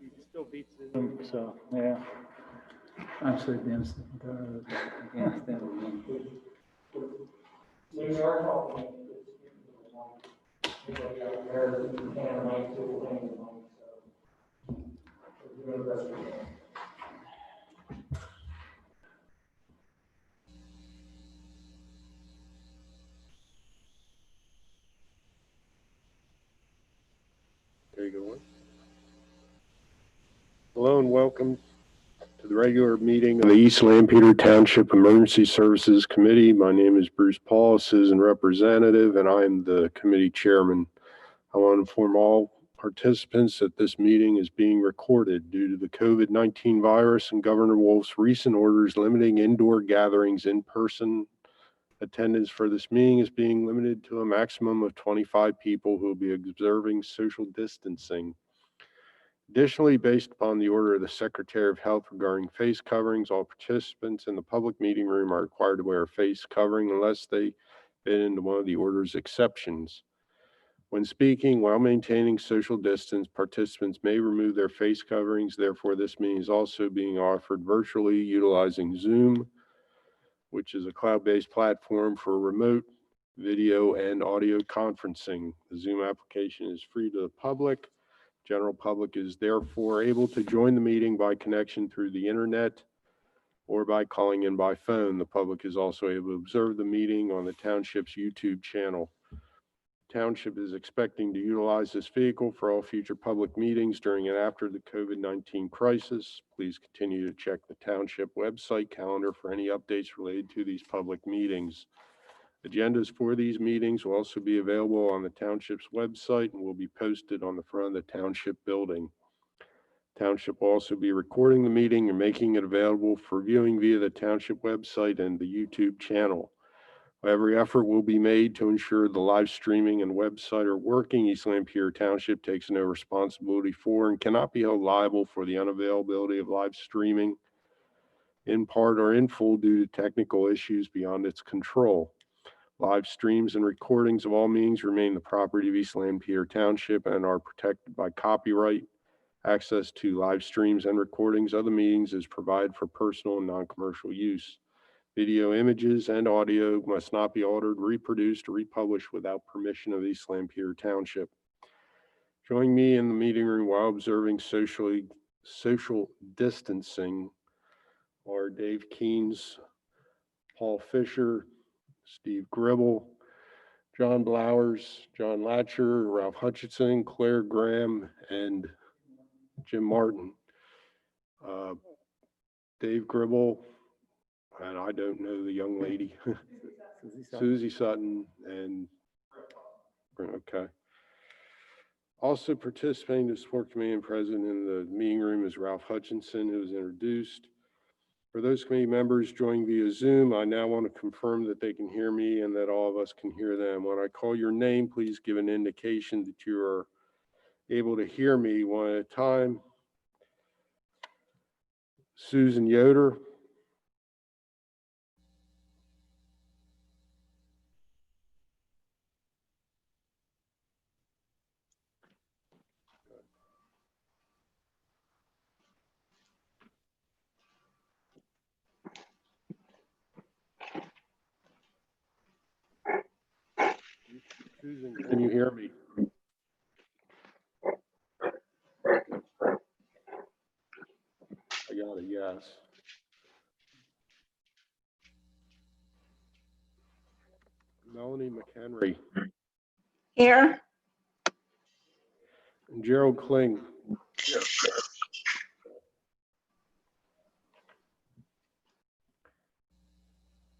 It still beats Zoom, so, yeah. I'm so against it. Against it. We are talking. Anybody out there that you can make to the thing, so. We're doing the best we can. There you go. Hello and welcome to the regular meeting of the East Lampeter Township Emergency Services Committee. My name is Bruce Paul, citizen representative, and I am the committee chairman. I want to inform all participants that this meeting is being recorded due to the COVID-19 virus and Governor Wolf's recent orders limiting indoor gatherings. In-person attendance for this meeting is being limited to a maximum of 25 people who will be observing social distancing. Additionally, based upon the order of the Secretary of Health regarding face coverings, all participants in the public meeting room are required to wear a face covering unless they fit into one of the order's exceptions. When speaking while maintaining social distance, participants may remove their face coverings. Therefore, this meeting is also being offered virtually utilizing Zoom, which is a cloud-based platform for remote video and audio conferencing. The Zoom application is free to the public. General public is therefore able to join the meeting by connection through the internet or by calling in by phone. The public is also able to observe the meeting on the township's YouTube channel. Township is expecting to utilize this vehicle for all future public meetings during and after the COVID-19 crisis. Please continue to check the township website calendar for any updates related to these public meetings. Agendas for these meetings will also be available on the township's website and will be posted on the front of the township building. Township will also be recording the meeting and making it available for viewing via the township website and the YouTube channel. Every effort will be made to ensure the live streaming and website are working. East Lampeter Township takes no responsibility for and cannot be held liable for the unavailability of live streaming in part or in full due to technical issues beyond its control. Live streams and recordings of all meetings remain the property of East Lampeter Township and are protected by copyright. Access to live streams and recordings of the meetings is provided for personal and non-commercial use. Video, images, and audio must not be altered, reproduced, or republished without permission of East Lampeter Township. Joining me in the meeting room while observing social distancing are Dave Keynes, Paul Fisher, Steve Gribble, John Blowers, John Latcher, Ralph Hutchinson, Claire Graham, and Jim Martin. Dave Gribble, and I don't know the young lady, Susie Sutton, and okay. Also participating to support committee and president in the meeting room is Ralph Hutchinson, who was introduced. For those committee members joining via Zoom, I now want to confirm that they can hear me and that all of us can hear them. When I call your name, please give an indication that you are able to hear me one at a time. Susan Yoder. Susan, can you hear me? I got a yes. Melanie McHenry. Here. And Gerald Kling. Here.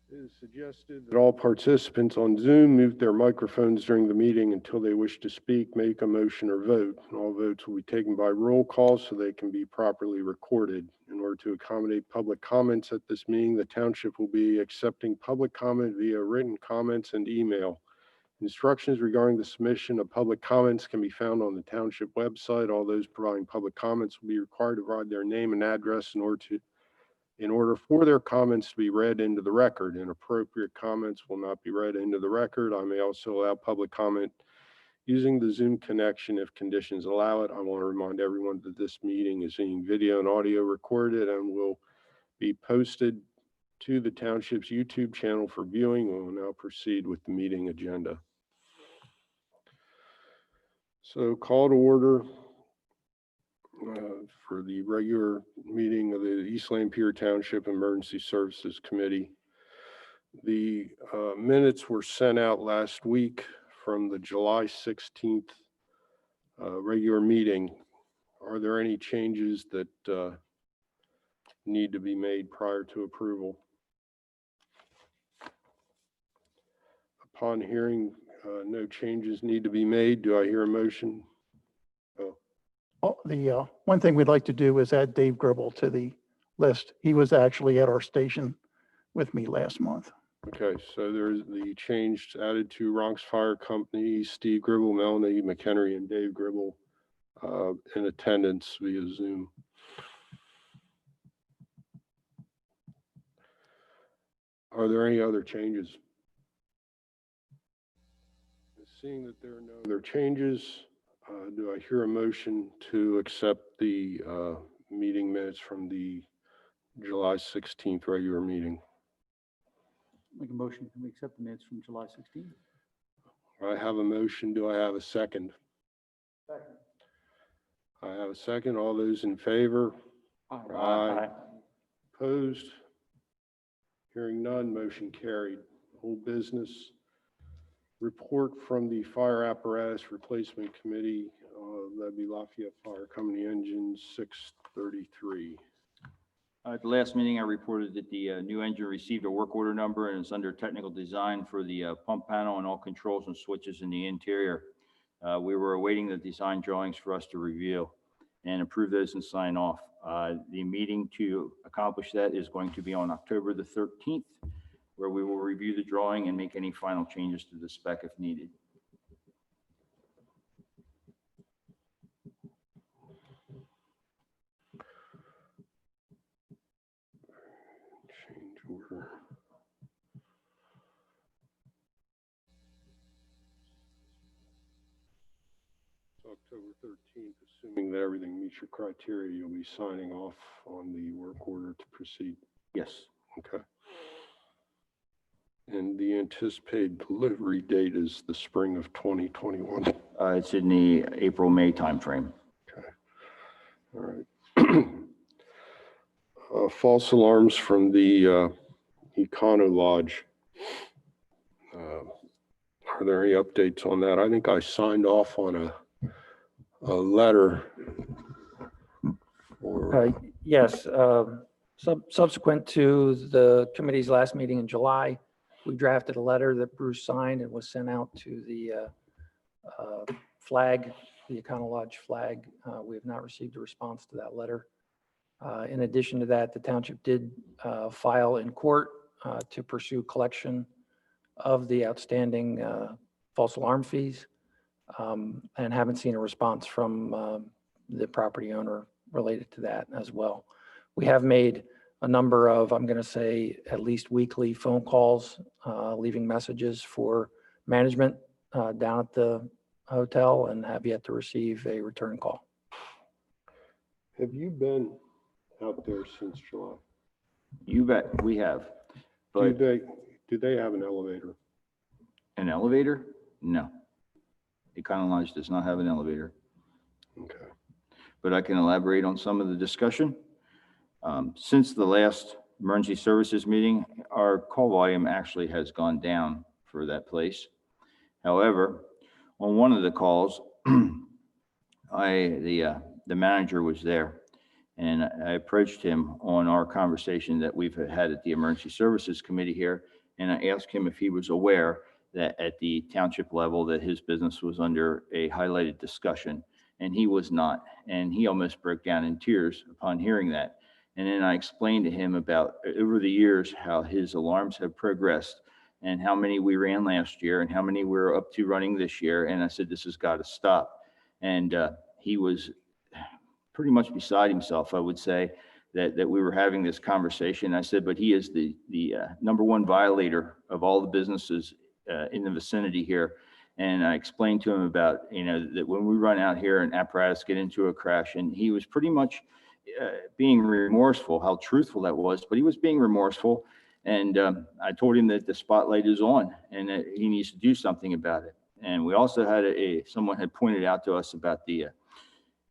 It is suggested that all participants on Zoom mute their microphones during the meeting until they wish to speak, make a motion, or vote. All votes will be taken by roll call so they can be properly recorded. In order to accommodate public comments at this meeting, the township will be accepting public comment via written comments and email. Instructions regarding the submission of public comments can be found on the township website. All those providing public comments will be required to provide their name and address in order for their comments to be read into the record. Inappropriate comments will not be read into the record. I may also allow public comment using the Zoom connection if conditions allow it. I want to remind everyone that this meeting is being video and audio recorded and will be posted to the township's YouTube channel for viewing. We will now proceed with the meeting agenda. So call to order for the regular meeting of the East Lampeter Township Emergency Services Committee. The minutes were sent out last week from the July 16th regular meeting. Are there any changes that need to be made prior to approval? Upon hearing no changes need to be made, do I hear a motion? The one thing we'd like to do is add Dave Gribble to the list. He was actually at our station with me last month. Okay, so there's the change added to Ronks Fire Company, Steve Gribble, Melanie McHenry, and Dave Gribble in attendance via Zoom. Are there any other changes? Seeing that there are no other changes, do I hear a motion to accept the meeting minutes from the July 16th regular meeting? Make a motion, can we accept the minutes from July 16th? I have a motion. Do I have a second? Second. I have a second. All those in favor? Aye. Opposed? Hearing none, motion carried. Old business. Report from the Fire Apparatus Replacement Committee. That'd be Lafayette Fire Company engine 633. At the last meeting, I reported that the new engine received a work order number and is under technical design for the pump panel and all controls and switches in the interior. We were awaiting the design drawings for us to review and approve those and sign off. The meeting to accomplish that is going to be on October the 13th, where we will review the drawing and make any final changes to the spec if needed. Change order. So October 13th, assuming that everything meets your criteria, you'll be signing off on the work order to proceed. Yes. Okay. And the anticipated delivery date is the spring of 2021. It's in the April-May timeframe. Okay. All right. False alarms from the Econo Lodge. Are there any updates on that? I think I signed off on a letter. Or, Yes, subsequent to the committee's last meeting in July, we drafted a letter that Bruce signed and was sent out to the flag, the Econo Lodge flag. We have not received a response to that letter. In addition to that, the township did file in court to pursue collection of the outstanding false alarm fees, and haven't seen a response from the property owner related to that as well. We have made a number of, I'm going to say, at least weekly phone calls, leaving messages for management down at the hotel, and have yet to receive a return call. have you been out there since July? You bet, we have. Do But they have an elevator? an elevator? No. Econo Lodge does not have an elevator, Okay. but I can elaborate on some of the discussion. Since the last emergency services meeting, our call volume actually has gone down for that place. However, on one of the calls, the manager was there, and I approached him on our conversation that we've had at the Emergency Services Committee here, and I asked him if he was aware that at the township level that his business was under a highlighted discussion, and he was not, and he almost broke down in tears upon hearing that. And then I explained to him about over the years how his alarms have progressed and how many we ran last year and how many we're up to running this year. And I said, this has got to stop. And he was pretty much beside himself, I would say, that we were having this conversation. I said, but he is the number one violator of all the businesses in the vicinity here. And I explained to him about, that when we run out here and apparatus get into a crash, and he was pretty much being remorseful, how truthful that was, but he was being remorseful. And I told him that the spotlight is on and that he needs to do something about it. And we also had someone had pointed out to us about the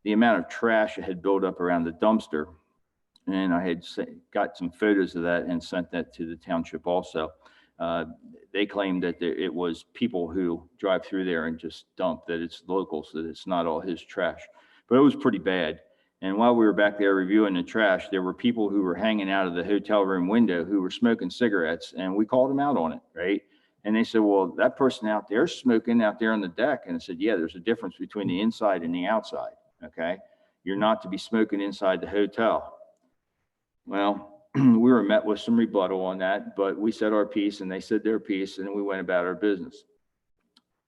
amount of trash that had built up around the dumpster. And I had got some photos of that and sent that to the township also. They claimed that it was people who drive through there and just dump, that it's locals, that it's not all his trash. But it was pretty bad. And while we were back there reviewing the trash, there were people who were hanging out of the hotel room window who were smoking cigarettes, and we called them out on it, right? And they said, well, that person out there smoking out there on the deck. And I said, yeah, there's a difference between the inside and the outside, okay? You're not to be smoking inside the hotel. Well, we were met with some rebuttal on that, but we said our piece and they said their piece, and then we went about our business.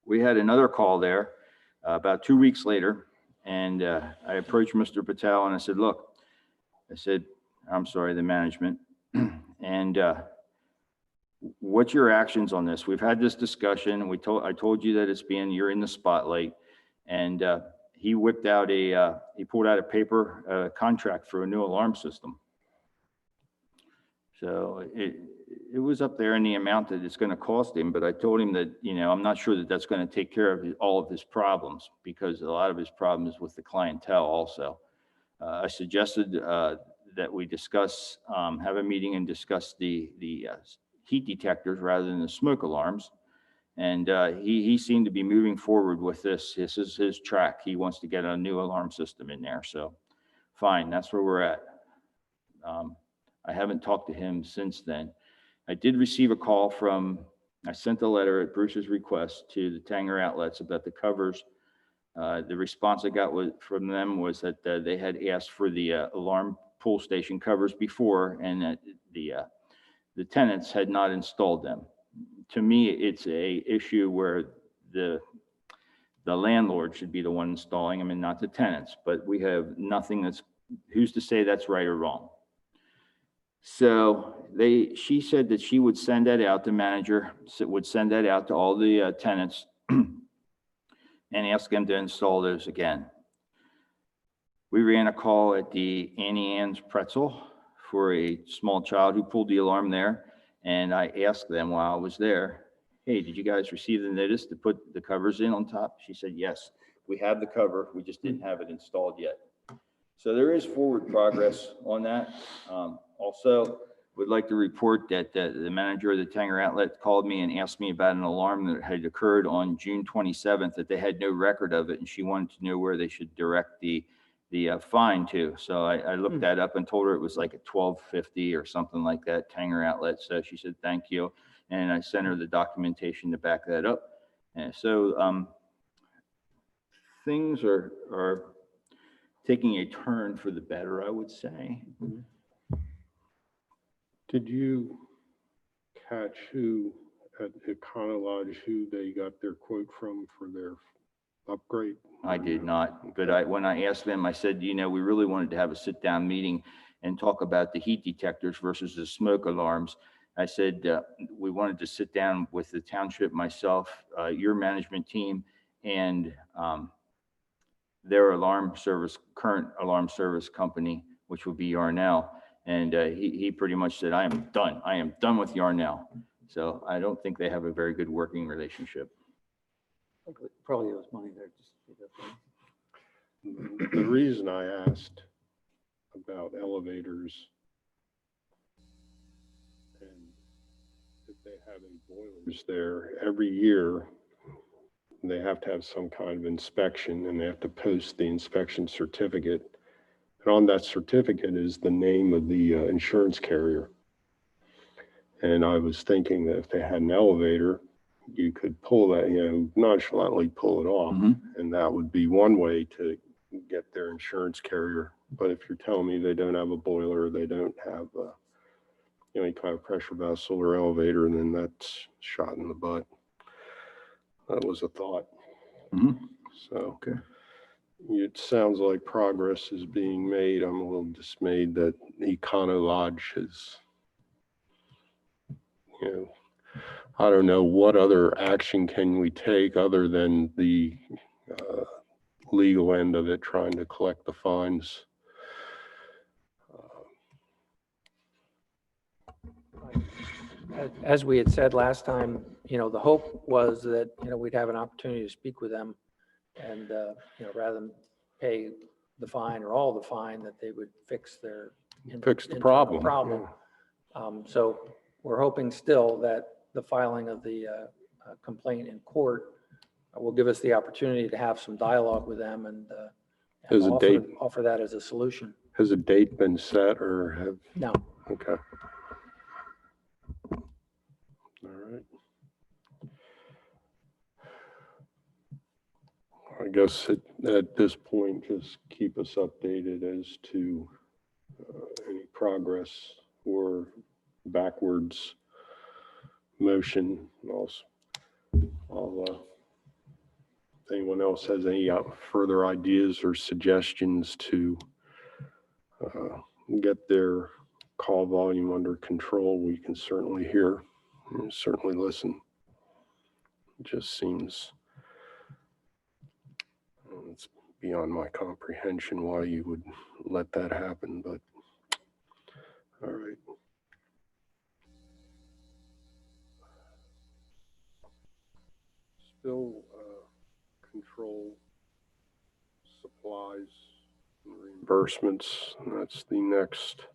We had another call there about 2 weeks later, and I approached Mr. Patel and I said, look, I'm sorry, the management, and what's your actions on this? We've had this discussion. I told you that you're in the spotlight, and he whipped out he pulled out a paper contract for a new alarm system. So it was up there in the amount that it's going to cost him, but I told him that, I'm not sure that that's going to take care of all of his problems, because a lot of his problem is with the clientele also. I suggested that we discuss, have a meeting and discuss the heat detectors rather than the smoke alarms. And he seemed to be moving forward with this. This is his track. He wants to get a new alarm system in there. So fine, that's where we're at. I haven't talked to him since then. I did receive a call I sent a letter at Bruce's request to the Tanger outlets about the covers. The response I got from them was that they had asked for the alarm pull station covers before, and that the tenants had not installed them. To me, it's a issue where the landlord should be the one installing them and not the tenants, but we have nothing who's to say that's right or wrong. So she said that she would send that out, the manager would send that out to all the tenants and ask them to install those again. We ran a call at the Annie Ann's Pretzel for a small child who pulled the alarm there. And I asked them while I was there, hey, did you guys receive the notice to put the covers in on top? She said, yes, we have the cover. We just didn't have it installed yet. So there is forward progress on that. Also, would like to report that the manager of the Tanger outlet called me and asked me about an alarm that had occurred on June 27th, that they had no record of it, and she wanted to know where they should direct the fine to. So I looked that up and told her it was like a $12.50 or something like that, Tanger outlet. So she said, thank you. And I sent her the documentation to back that up. And so things are taking a turn for the better, I would say. Did you catch who at Econo Lodge, who they got their quote from for their upgrade? I did not, but when I asked them, I said, we really wanted to have a sit-down meeting and talk about the heat detectors versus the smoke alarms. I said, we wanted to sit down with the township, myself, your management team, and their current alarm service company, which would be Yarnell. And he pretty much said, I am done. I am done with Yarnell. So I don't think they have a very good working relationship. Probably owes money there. The reason I asked about elevators and if they have any boilers there, every year they have to have some kind of inspection, and they have to post the inspection certificate. And on that certificate is the name of the insurance carrier. And I was thinking that if they had an elevator, you could pull that, nonchalantly pull it off. Mm-hmm. And that would be one way to get their insurance carrier. But if you're telling me they don't have a boiler, they don't have any kind of pressure vessel or elevator, then that's shot in the butt. That was a thought. Mm-hmm. So Okay. It sounds like progress is being made. I'm a little dismayed that Econo Lodge has, I don't know, what other action can we take other than the legal end of it, trying to collect the fines? As we had said last time, the hope was that, we'd have an opportunity to speak with them and, rather than pay the fine or all the fine, that they would fix their Fix the internal problem. So we're hoping still that the filing of the complaint in court will give us the opportunity to have some dialogue with them and Has a date- offer that as a solution. Has a date been set or have, No, okay. All right. I guess at this point, just keep us updated as to any progress or backwards motion. If anyone else has any further ideas or suggestions to get their call volume under control, we can certainly hear and certainly listen. It just seems it's beyond my comprehension why you would let that happen, but all right. Still control supplies and reimbursements. And that's the next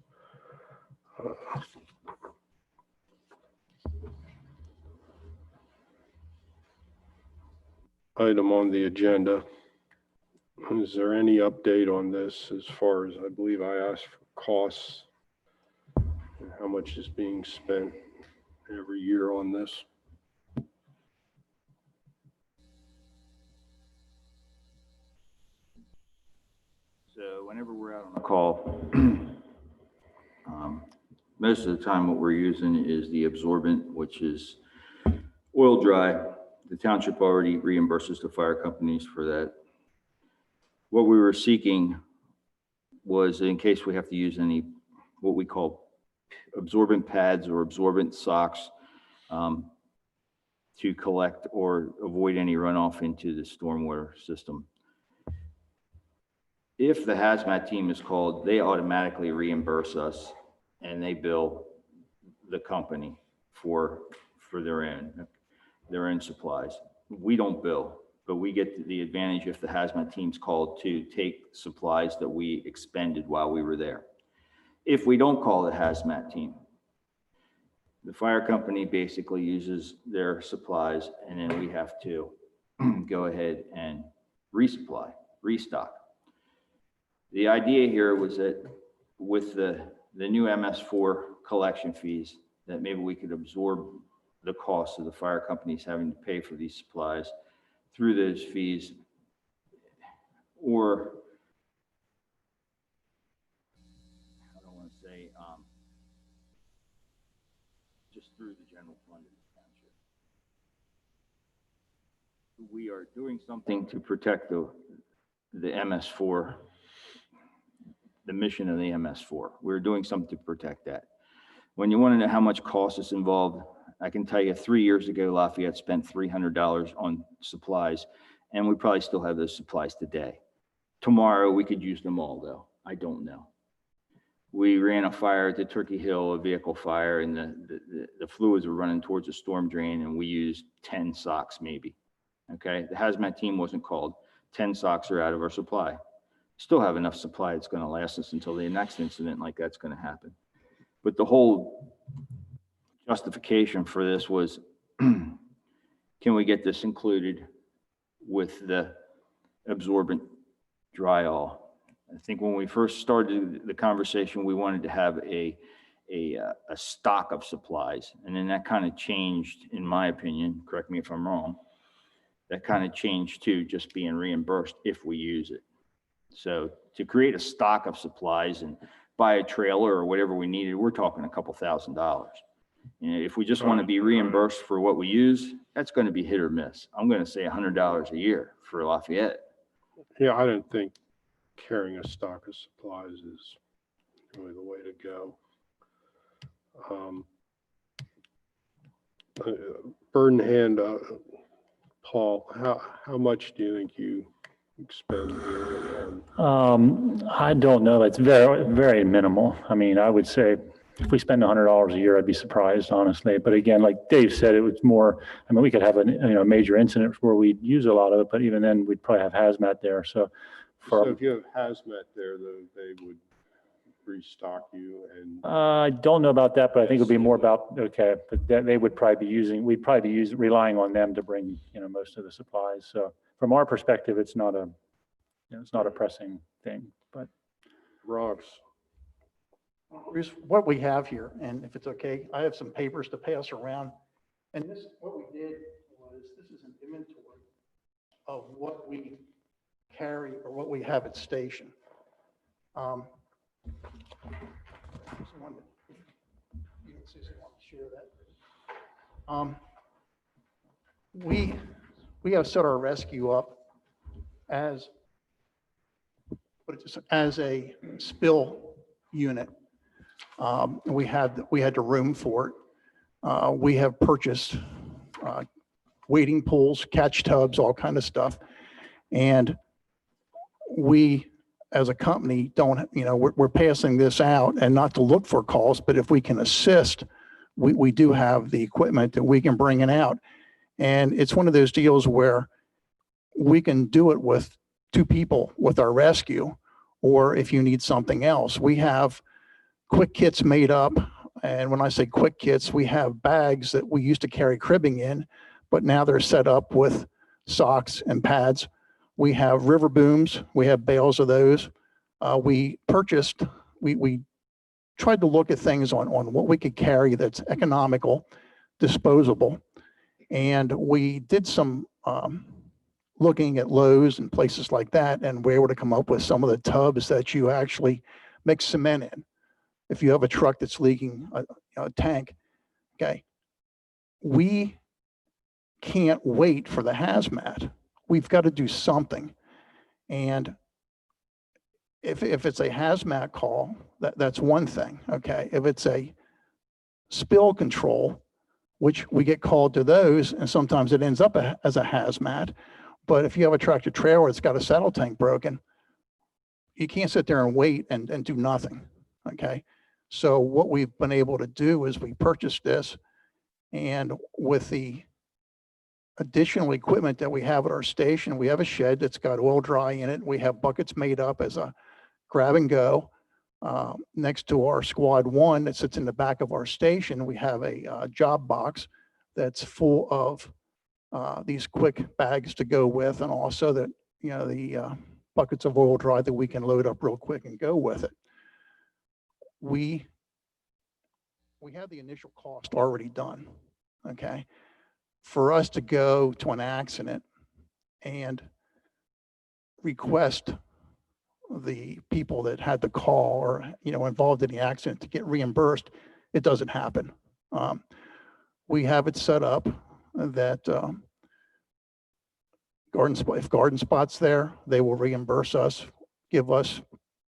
item on the agenda. Is there any update on this as far as, I believe I asked for costs and how much is being spent every year on this? So whenever we're out on a call, most of the time what we're using is the absorbent, which is oil dry. The township already reimburses the fire companies for that. What we were seeking was in case we have to use any, what we call absorbent pads or absorbent socks, to collect or avoid any runoff into the stormwater system. If the hazmat team is called, they automatically reimburse us and they bill the company for their own supplies. We don't bill, but we get the advantage if the hazmat team's called to take supplies that we expended while we were there. If we don't call the hazmat team, the fire company basically uses their supplies and then we have to go ahead and resupply, restock. The idea here was that with the new MS4 collection fees, that maybe we could absorb the cost of the fire companies having to pay for these supplies through those fees, or I don't want to say, just through the general fund of the township. We are doing something to protect the MS4, the mission of the MS4. We're doing something to protect that. When you want to know how much cost is involved, I can tell you 3 years ago, Lafayette spent $300 on supplies, and we probably still have those supplies today. Tomorrow, we could use them all, though. I don't know. We ran a fire at the Turkey Hill, a vehicle fire, and the fluids were running towards a storm drain, and we used 10 socks maybe. Okay, the hazmat team wasn't called. 10 socks are out of our supply. Still have enough supply that's going to last us until the next incident like that's going to happen. But the whole justification for this was, can we get this included with the absorbent dry all? I think when we first started the conversation, we wanted to have a stock of supplies, and then that kind of changed, in my opinion, correct me if I'm wrong, that kind of changed to just being reimbursed if we use it. So to create a stock of supplies and buy a trailer or whatever we needed, we're talking a couple $1,000s. And if we just want to be reimbursed for what we use, that's going to be hit or miss. I'm going to say $100 a year for Lafayette. Yeah, I don't think carrying a stock of supplies is really the way to go. Bird in hand, Paul, how much do you think you expend here? I don't know. It's very, very minimal. I mean, I would say if we spend $100 a year, I'd be surprised, honestly. But again, like Dave said, it was more, I mean, we could have a major incident where we'd use a lot of it, but even then we'd probably have hazmat there. So So if you have hazmat there, though, they would restock you and. I don't know about that, but I think it would be more about, okay, but they would probably be using, we'd probably be using, relying on them to bring, most of the supplies. So from our perspective, it's not it's not a pressing thing, but. Rocks. Here's what we have here, and if it's okay, I have some papers to pass around. And this, what we did was, this is an inventory of what we carry or what we have at station. Someone, you and Susan want to share that? We have set our rescue up as, as a spill unit. We had the room for it. We have purchased wading pools, catch tubs, all kind of stuff. And we, as a company, don't, we're passing this out, and not to look for calls, but if we can assist, we do have the equipment that we can bring it out. And it's one of those deals where we can do it with 2 people with our rescue, or if you need something else. We have quick kits made up. And when I say quick kits, we have bags that we used to carry cribbing in, but now they're set up with socks and pads. We have river booms. We have bales of those. We purchased, we tried to look at things on what we could carry that's economical, disposable. And we did some looking at Lowe's and places like that, and we were able to come up with some of the tubs that you actually mix cement in. If you have a truck that's leaking a tank, okay, we can't wait for the hazmat. We've got to do something. And if it's a hazmat call, that's one thing, okay? If it's a spill control, which we get called to those, and sometimes it ends up as a hazmat. But if you have a tractor trailer that's got a saddle tank broken, you can't sit there and wait and do nothing, okay? So what we've been able to do is we purchased this, and with the additional equipment that we have at our station, we have a shed that's got oil dry in it. We have buckets made up as a grab and go. Next to our squad 1 that sits in the back of our station, we have a job box that's full of these quick bags to go with, and also that, the buckets of oil dry that we can load up real quick and go with it. We have the initial cost already done, okay? For us to go to an accident and request the people that had the call or, involved in the accident to get reimbursed, it doesn't happen. We have it set up that if Garden Spot's there, they will reimburse us, give us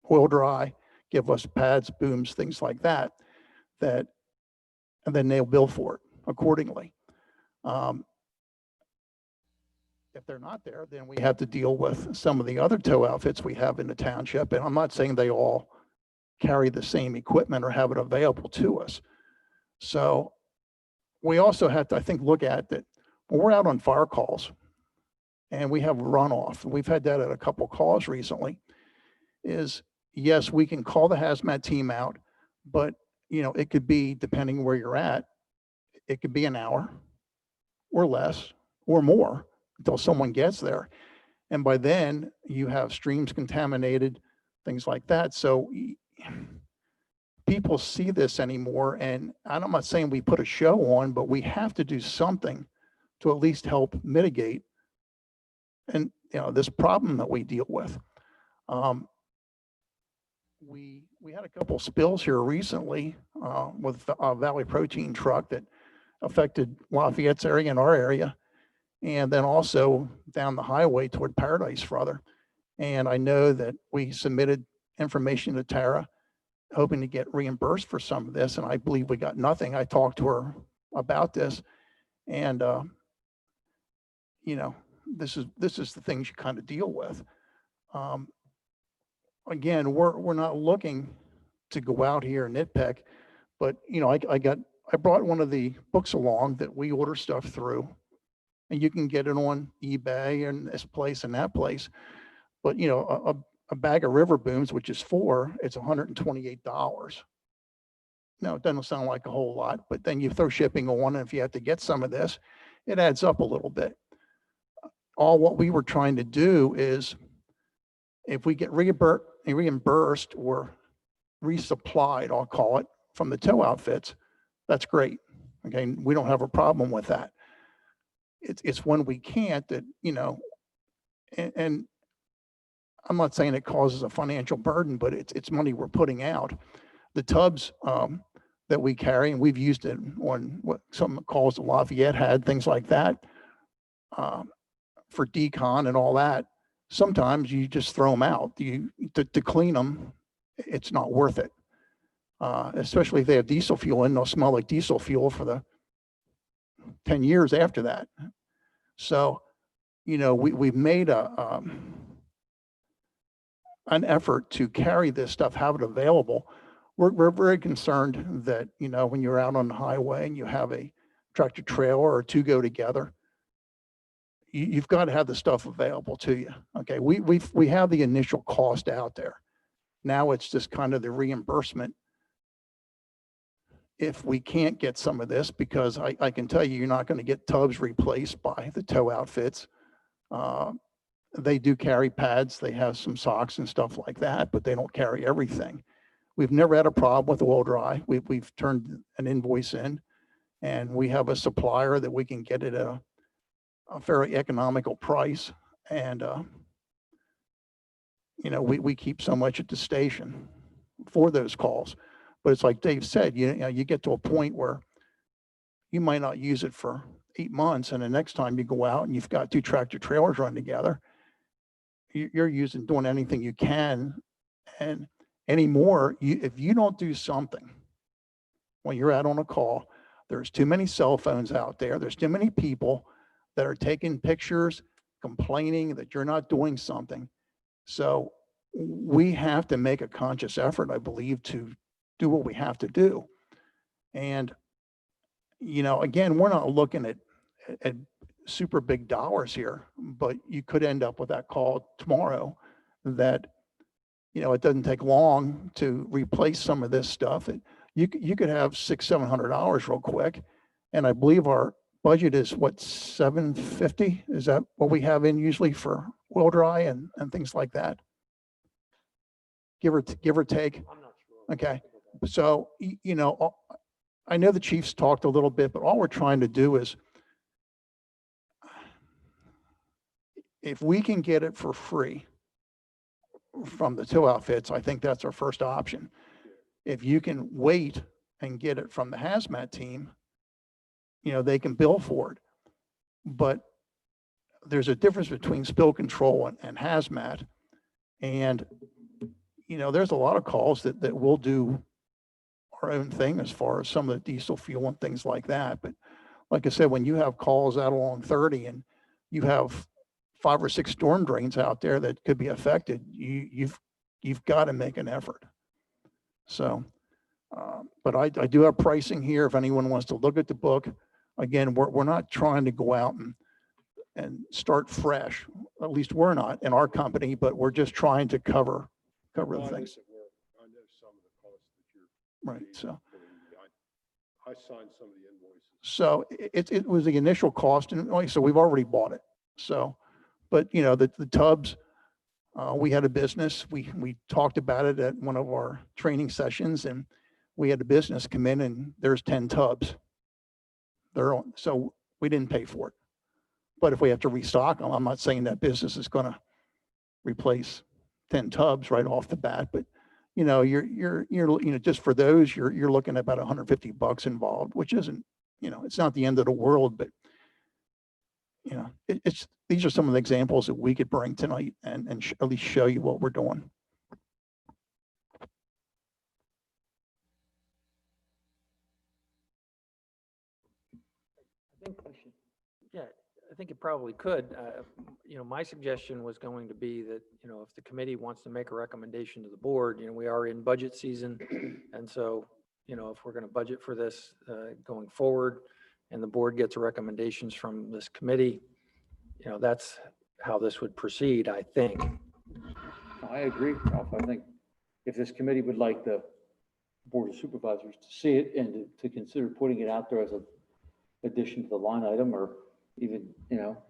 oil dry, give us pads, booms, things like that, and then they'll bill for it accordingly. If they're not there, then we have to deal with some of the other tow outfits we have in the township. And I'm not saying they all carry the same equipment or have it available to us. So we also have to, I think, look at that when we're out on fire calls and we have runoff, we've had that at a couple calls recently, is yes, we can call the hazmat team out, but it could be, depending where you're at, it could be an hour or less or more until someone gets there. And by then you have streams contaminated, things like that. So people see this anymore. And I'm not saying we put a show on, but we have to do something to at least help mitigate and this problem that we deal with. We had a couple spills here recently with a Valley Protein truck that affected Lafayette's area and our area, and then also down the highway toward Paradise further. And I know that we submitted information to Tara, hoping to get reimbursed for some of this, and I believe we got nothing. I talked to her about this, And, you know, this is the things you kind of deal with. Again, we're not looking to go out here and nitpick, but you know, I brought one of the books along that we order stuff through, and you can get it on eBay and this place and that place. But you know, a bag of River Booms, which is 4, it's $128. Now, it doesn't sound like a whole lot, but then you throw shipping on, and if you have to get some of this, it adds up a little bit. All what we were trying to do is, if we get reimbursed or resupplied, I'll call it, from the tow outfits, that's great. Okay, we don't have a problem with that. It's when we can't that, you know, and I'm not saying it causes a financial burden, but it's money we're putting out. The tubs that we carry, and we've used it on what some calls the Lafayette had, things like that, for decon and all that. Sometimes you just throw them out. To clean them, it's not worth it. Especially if they have diesel fuel in, they'll smell like diesel fuel for the 10 years after that. So, you know, we've made an effort to carry this stuff, have it available. We're very concerned that, you know, when you're out on the highway and you have a tractor trailer or 2 go together, you've got to have the stuff available to you. Okay, we have the initial cost out there. Now it's just kind of the reimbursement. If we can't get some of this, because I can tell you, you're not going to get tubs replaced by the tow outfits. They do carry pads. They have some socks and stuff like that, but they don't carry everything. We've never had a problem with oil dry. We've turned an invoice in, and we have a supplier that we can get it at a very economical price. And, you know, we keep so much at the station for those calls. But it's like Dave said, you know, you get to a point where you might not use it for 8 months, and the next time you go out and you've got 2 tractor trailers run together, you're doing anything you can. And anymore, if you don't do something when you're out on a call, there's too many cell phones out there. There's too many people that are taking pictures, complaining that you're not doing something. So we have to make a conscious effort, I believe, to do what we have to do. And, you know, again, we're not looking at super big dollars here, but you could end up with that call tomorrow that, you know, it doesn't take long to replace some of this stuff. You could have $600-700 real quick. And I believe our budget is what, $750? Is that what we have in usually for oil dry and things like that? Give or take. I'm not sure. Okay. So, you know, I know the chiefs talked a little bit, but all we're trying to do is, if we can get it for free from the tow outfits, I think that's our first option. If you can wait and get it from the hazmat team, you know, they can bill for it. But there's a difference between spill control and hazmat. And, you know, there's a lot of calls that we'll do our own thing as far as some of the diesel fuel and things like that. But like I said, when you have calls out along 30 and you have 5 or 6 storm drains out there that could be affected, you've got to make an effort. So, but I do have pricing here if anyone wants to look at the book. Again, we're not trying to go out and start fresh. At least we're not in our company, but we're just trying to cover the things. I know some of the costs that you're. Right. So. I signed some of the invoices. So it was the initial cost, and like I said, we've already bought it. So, but you know, the tubs, we had a business. We talked about it at one of our training sessions, and we had a business come in, and there's 10 tubs. So we didn't pay for it. But if we have to restock them, I'm not saying that business is going to replace 10 tubs right off the bat, but you know, you're just for those, you're looking at about $150 involved, which isn't, you know, it's not the end of the world, but you know, these are some of the examples that we could bring tonight and at least show you what we're doing. I think we should think it probably could. My suggestion was going to be that, if the committee wants to make a recommendation to the board, we are in budget season. And so, if we're going to budget for this going forward and the board gets recommendations from this committee, that's how this would proceed, I think. I agree, Ralph. I think if this committee would like the Board of Supervisors to see it and to consider putting it out there as an addition to the line item, or even,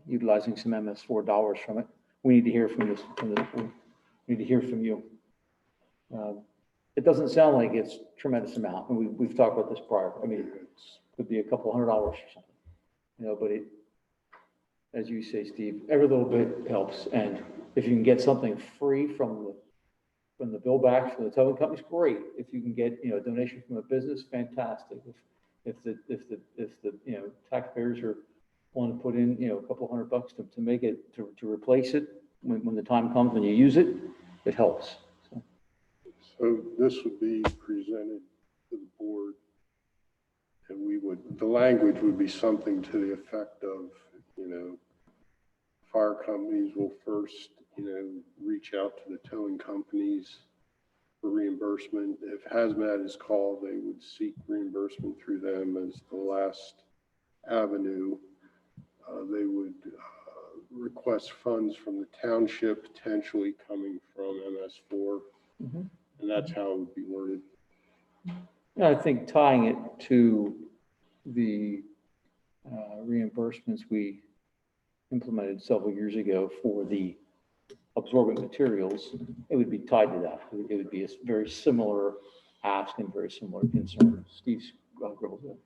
utilizing some MS4 dollars from it, we need to hear from this, we need to hear from you. It doesn't sound like it's tremendous amount, and we've talked about this prior. I mean, it could be a couple $100 or something, but it, as you say, Steve, every little bit helps. And if you can get something free from the bill backs from the towing companies, great. If you can get, a donation from a business, fantastic. If the taxpayers are willing to put in, a couple $100 to make it, to replace it, when the time comes when you use it, it helps. So this would be presented to the board, and the language would be something to the effect of, fire companies will first, reach out to the towing companies for reimbursement. If hazmat is called, they would seek reimbursement through them as the last avenue. They would request funds from the township, potentially coming from MS4. And that's how it would be worded. And I think tying it to the reimbursements we implemented several years ago for the absorbent materials, it would be tied to that. It would be a very similar ask and very similar concern. Steve's grilled it.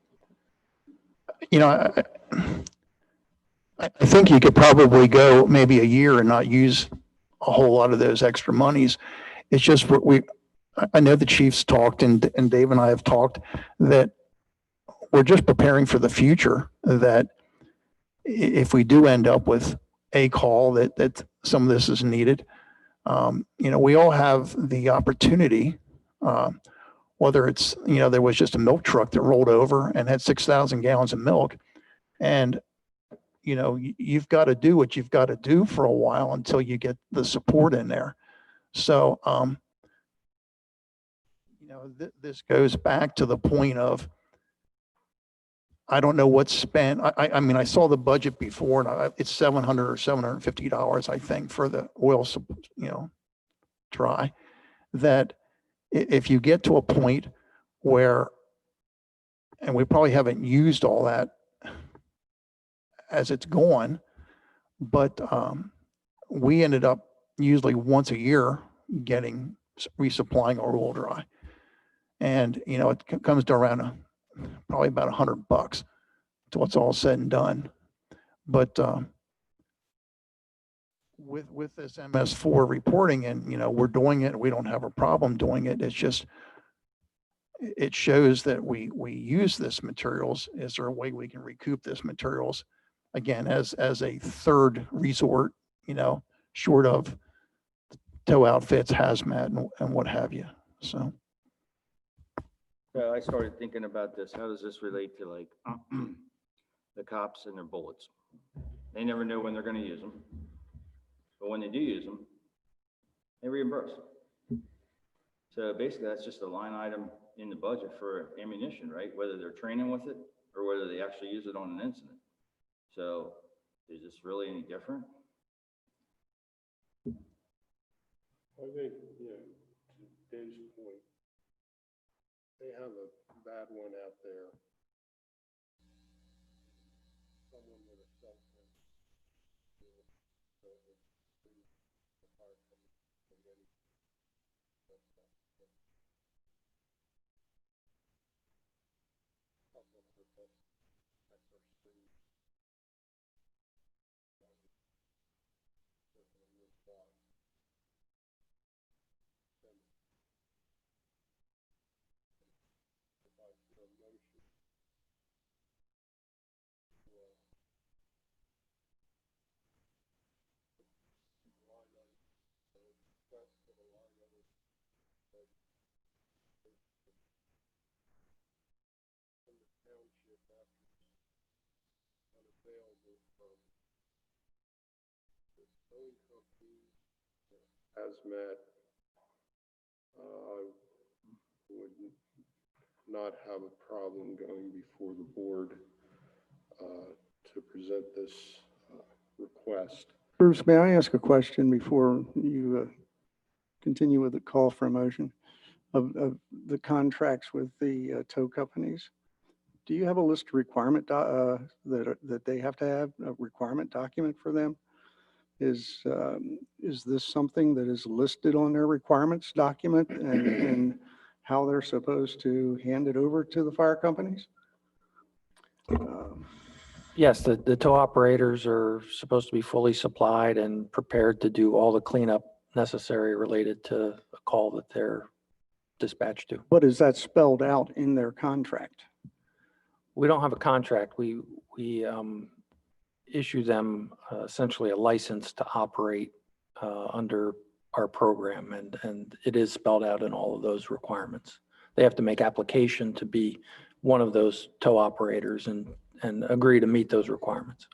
I think you could probably go maybe a year and not use a whole lot of those extra monies. It's just I know the chiefs talked and Dave and I have talked that we're just preparing for the future, that if we do end up with a call that some of this is needed, we all have the opportunity, whether it's, there was just a milk truck that rolled over and had 6,000 gallons of milk, and you've got to do what you've got to do for a while until you get the support in there. So, this goes back to the point of, I don't know what's spent. I mean, I saw the budget before, and it's $700 or $750, I think, for the oil, dry. That if you get to a point where, and we probably haven't used all that as it's going, but we ended up usually once a year resupplying our oil dry. And, it comes to around probably about $100 till it's all said and done. But with this MS4 reporting, and, we're doing it, we don't have a problem doing it. It's just, it shows that we use this materials. Is there a way we can recoup this materials again as a third resort, short of tow outfits, hazmat, and what have you. So. I started thinking about this. How does this relate to like the cops and their bullets? They never know when they're going to use them, but when they do use them, they reimburse. So basically, that's just a line item in the budget for ammunition, right? Whether they're training with it or whether they actually use it on an incident. So is this really any different? I think, to Dave's point, they have a bad one out there. Someone with a cell phone. Township after unavailable from hazmat. I would not have a problem going before the board to present this request. Bruce, may I ask a question before you continue with the call for a motion of the contracts with the tow companies? Do you have a list of requirement that they have to have a requirement document for them? Is this something that is listed on their requirements document and how they're supposed to hand it over to the fire companies? Yes, the tow operators are supposed to be fully supplied and prepared to do all the cleanup necessary related to a call that they're dispatched to. But is that spelled out in their contract? We don't have a contract. We issue them essentially a license to operate under our program, and it is spelled out in all of those requirements. They have to make application to be one of those tow operators and agree to meet those requirements.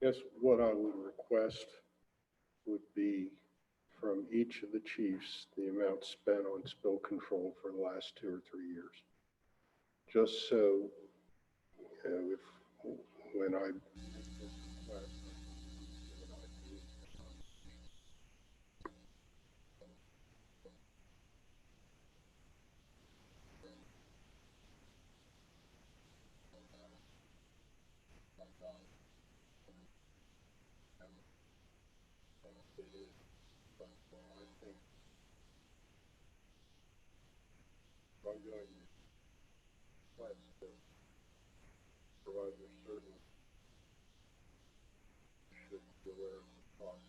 Guess what I would request would be from each of the chiefs, the amount spent on spill control for the last 2 or 3 years. Just so, when I provide their certain should be aware of the cost.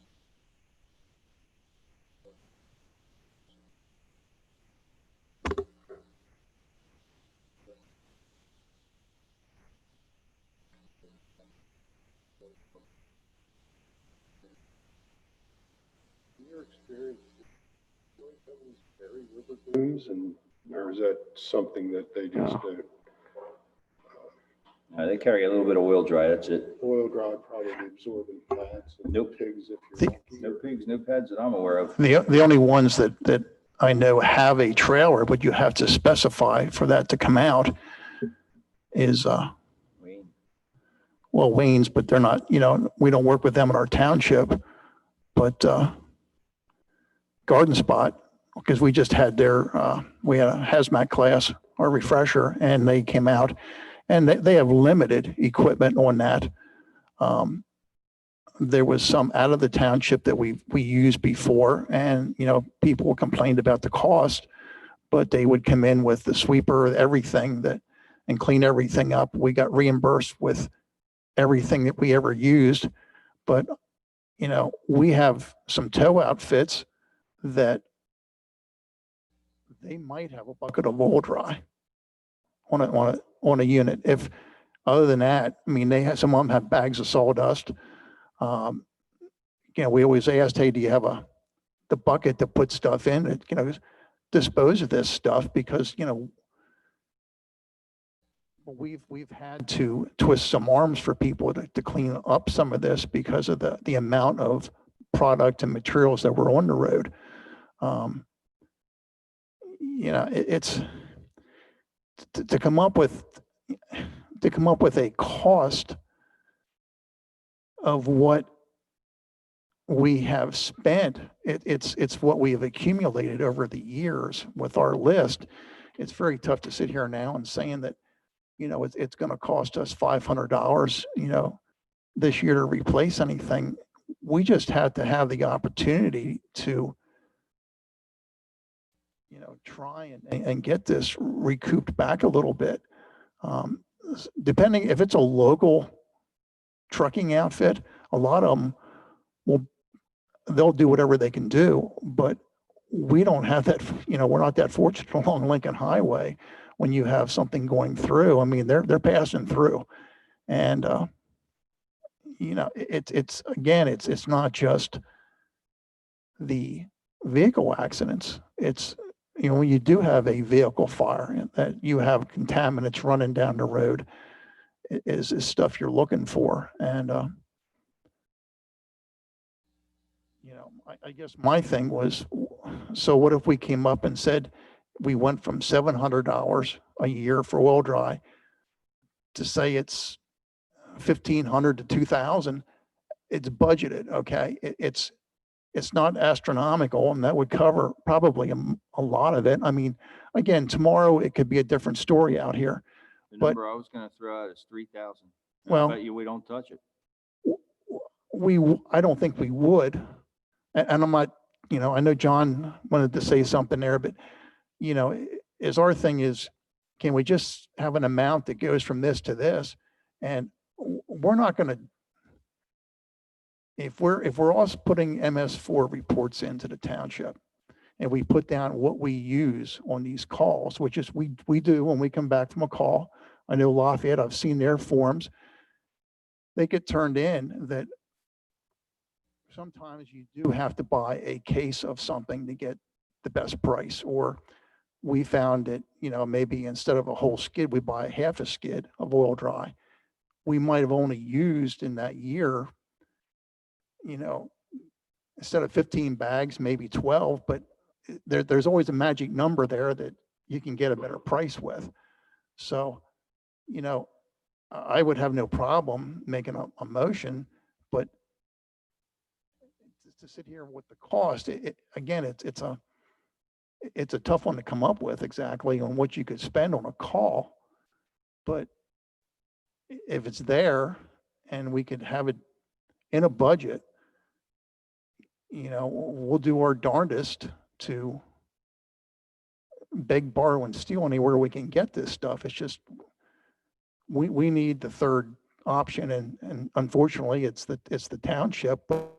In your experience, do oil companies carry river booms, and or is that something that they just do? They carry a little bit of oil dry, that's it. Oil dry, probably absorbent pads and Nope. pigs if you're lucky. No pigs, no pads that I'm aware of. The only ones that I know have a trailer, but you have to specify for that to come out is, Wayne. well, Wayne's, but they're not, we don't work with them in our township. But Garden Spot, because we just had we had a hazmat class or refresher, and they came out and they have limited equipment on that. There was some out of the township that we used before, and, people complained about the cost, but they would come in with the sweeper, everything and clean everything up. We got reimbursed with everything that we ever used. But, we have some tow outfits that they might have a bucket of oil dry on a unit. If other than that, I mean, some of them have bags of sawdust. We always asked, hey, do you have the bucket to put stuff in it, dispose of this stuff, because, we've had to twist some arms for people to clean up some of this because of the amount of product and materials that were on the road. It's to come up with a cost of what we have spent. It's what we have accumulated over the years with our list. It's very tough to sit here now and saying that, it's going to cost us $500, this year to replace anything. We just had to have the opportunity to, try and get this recouped back a little bit. Depending if it's a local trucking outfit, a lot of them they'll do whatever they can do, but we don't have that, we're not that fortunate along Lincoln Highway when you have something going through. I mean, they're passing through, and it's not just the vehicle accidents. It's, when you do have a vehicle fire, that you have contaminants running down the road is stuff you're looking for. And I guess my thing was, so what if we came up and said we went from $700 a year for oil dry to say it's 1,500 to 2,000? It's budgeted, okay? It's not astronomical, and that would cover probably a lot of it. I mean, again, tomorrow it could be a different story out here. The But- number I was gonna throw out is 3,000. I Well- bet you we don't touch it. I don't think we would. And I'm not, I know John wanted to say something there, but, is our thing is, can we just have an amount that goes from this to this? And we're not going to, if we're also putting MS4 reports into the township and we put down what we use on these calls, which is we do when we come back from a call. I know Lafayette, I've seen their forms. They get turned in that sometimes you do have to buy a case of something to get the best price. Or we found that, maybe instead of a whole skid, we buy half a skid of oil dry. We might have only used in that year, instead of 15 bags, maybe 12, but there's always a magic number there that you can get a better price with. So, I would have no problem making a motion, but to sit here with the cost, again, it's a tough one to come up with exactly on what you could spend on a call. But if it's there and we could have it in a budget, we'll do our darndest to beg, borrow, and steal anywhere we can get this stuff. It's just, we need the third option, and unfortunately, it's the township. But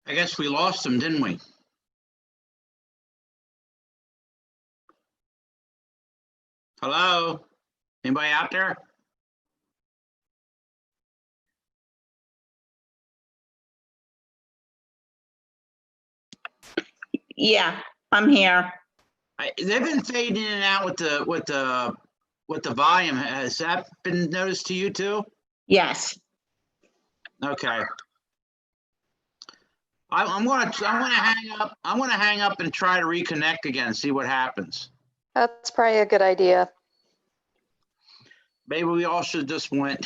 I guess we lost him, didn't we? Hello? Anybody out there? Yeah, I'm here. They've been fading in and out with the volume. Has that been noticed to you too? Yes. Okay. I'm gonna hang up. I'm gonna hang up and try to reconnect again and see what happens. That's probably a good idea. Maybe we all should just went.